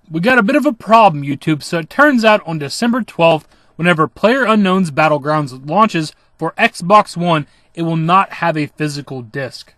We got a bit of a problem, YouTube, so it turns out on December 12th, whenever PlayerUnknown's Battlegrounds launches for Xbox One, it will not have a physical disc.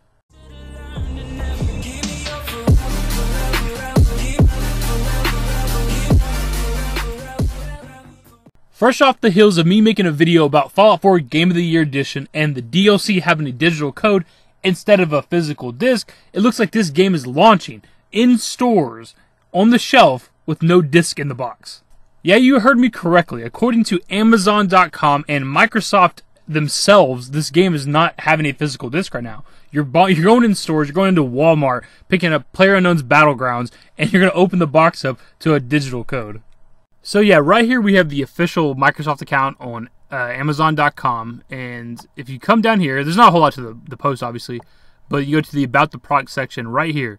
Fresh off the heels of me making a video about Fallout 4 Game of the Year Edition and the DLC having a digital code instead of a physical disc, it looks like this game is launching in stores on the shelf with no disc in the box. Yeah, you heard me correctly. According to Amazon.com and Microsoft themselves, this game is not having a physical disc right now. You're going in stores, you're going into Walmart, picking up PlayerUnknown's Battlegrounds, and you're going to open the box up to a digital code. So yeah, right here we have the official Microsoft account on Amazon.com, and if you come down here, there's not a whole lot to the post obviously, but you go to the About the Product section right here.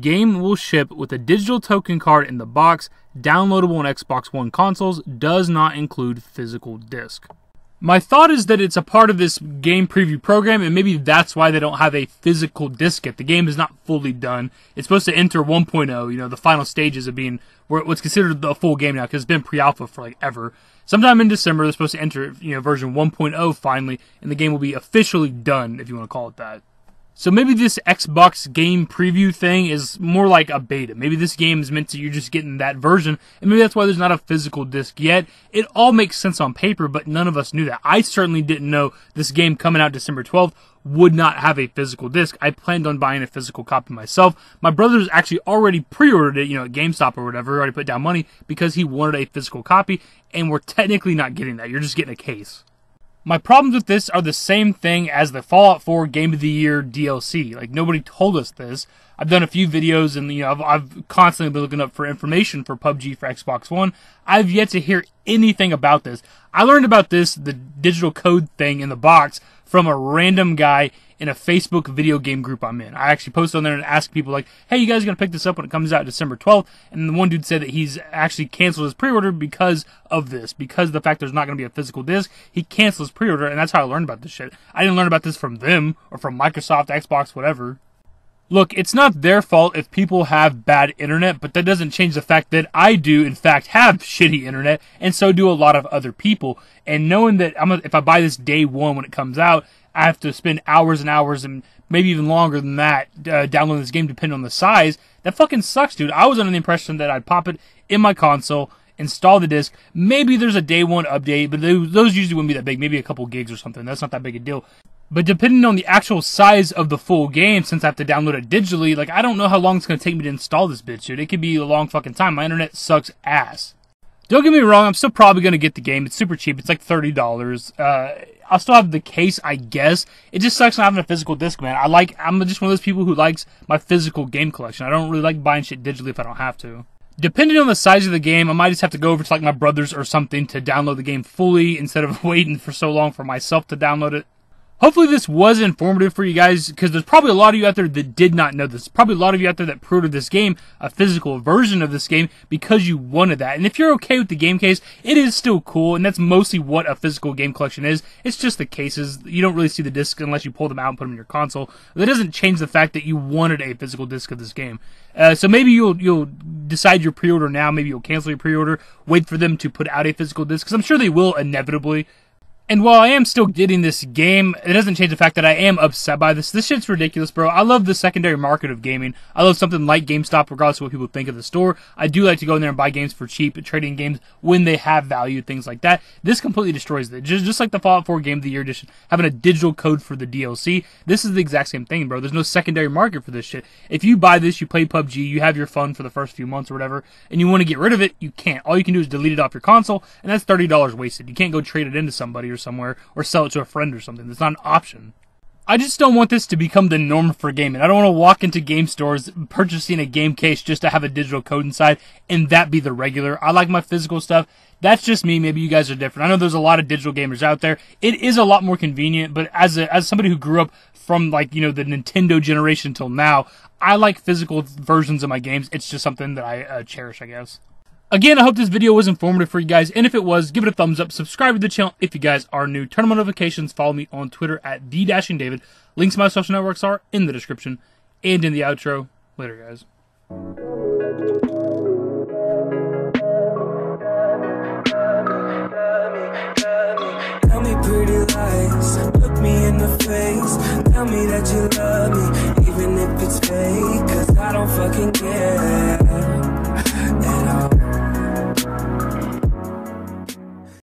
Game will ship with a digital token card in the box, downloadable on Xbox One consoles, does not include physical disc. My thought is that it's a part of this game preview program, and maybe that's why they don't have a physical disc yet. The game is not fully done. It's supposed to enter 1.0, you know, the final stages of being what's considered the full game now, because it's been pre-alpha for like ever. Sometime in December, they're supposed to enter, you know, version 1.0 finally, and the game will be officially done, if you want to call it that. So maybe this Xbox game preview thing is more like a beta. Maybe this game is meant to, you're just getting that version, and maybe that's why there's not a physical disc yet. It all makes sense on paper, but none of us knew that. I certainly didn't know this game coming out December 12th would not have a physical disc. I planned on buying a physical copy myself. My brother's actually already pre-ordered it, you know, at GameStop or whatever, already put down money because he wanted a physical copy, and we're technically not getting that. You're just getting a case. My problems with this are the same thing as the Fallout 4 Game of the Year DLC. Like, nobody told us this. I've done a few videos, and, you know, I've constantly been looking up for information for PUBG for Xbox One. I've yet to hear anything about this. I learned about this, the digital code thing in the box, from a random guy in a Facebook video game group I'm in. I actually posted on there and asked people like, hey, you guys going to pick this up when it comes out December 12th? And the one dude said that he's actually canceled his pre-order because of this. Because of the fact there's not going to be a physical disc, he canceled his pre-order, and that's how I learned about this shit. I didn't learn about this from them or from Microsoft, Xbox, whatever. Look, it's not their fault if people have bad internet, but that doesn't change the fact that I do, in fact, have shitty internet, and so do a lot of other people. And knowing that if I buy this day one when it comes out, I have to spend hours and hours and maybe even longer than that downloading this game depending on the size, that fucking sucks, dude. I was under the impression that I'd pop it in my console, install the disc, maybe there's a day one update, but those usually wouldn't be that big, maybe a couple gigs or something. That's not that big a deal. But depending on the actual size of the full game, since I have to download it digitally, like, I don't know how long it's going to take me to install this bitch, dude. It could be a long fucking time. My internet sucks ass. Don't get me wrong, I'm still probably going to get the game. It's super cheap. It's like $30. I'll still have the case, I guess. It just sucks not having a physical disc, man. I'm just one of those people who likes my physical game collection. I don't really like buying shit digitally if I don't have to. Depending on the size of the game, I might just have to go over to like my brother's or something to download the game fully instead of waiting for so long for myself to download it. Hopefully this was informative for you guys, because there's probably a lot of you out there that did not know this. Probably a lot of you out there that pre-ordered this game, a physical version of this game, because you wanted that. And if you're okay with the game case, it is still cool, and that's mostly what a physical game collection is. It's just the cases. You don't really see the discs unless you pull them out and put them in your console. That doesn't change the fact that you wanted a physical disc of this game. So maybe you'll decide your pre-order now. Maybe you'll cancel your pre-order, wait for them to put out a physical disc, because I'm sure they will inevitably. And while I am still getting this game, it doesn't change the fact that I am upset by this. This shit's ridiculous, bro. I love the secondary market of gaming. I love something like GameStop, regardless of what people think of the store. I do like to go in there and buy games for cheap, trading games when they have value, things like that. This completely destroys it. Just like the Fallout 4 Game of the Year Edition, having a digital code for the DLC, this is the exact same thing, bro. There's no secondary market for this shit. If you buy this, you play PUBG, you have your fun for the first few months or whatever, and you want to get rid of it, you can't. All you can do is delete it off your console, and that's $30 wasted. You can't go trade it into somebody or somewhere, or sell it to a friend or something. That's not an option. I just don't want this to become the norm for gaming. I don't want to walk into game stores purchasing a game case just to have a digital code inside and that be the regular. I like my physical stuff. That's just me. Maybe you guys are different. I know there's a lot of digital gamers out there. It is a lot more convenient, but as somebody who grew up from, like, you know, the Nintendo generation till now, I like physical versions of my games. It's just something that I cherish, I guess. Again, I hope this video was informative for you guys, and if it was, give it a thumbs up, subscribe to the channel if you guys are new, turn on notifications, follow me on Twitter at @TheDashingDavid. Links to my social networks are in the description and in the outro. Later, guys. Tell me that you love me, even if it's fake, 'cause I don't fucking care.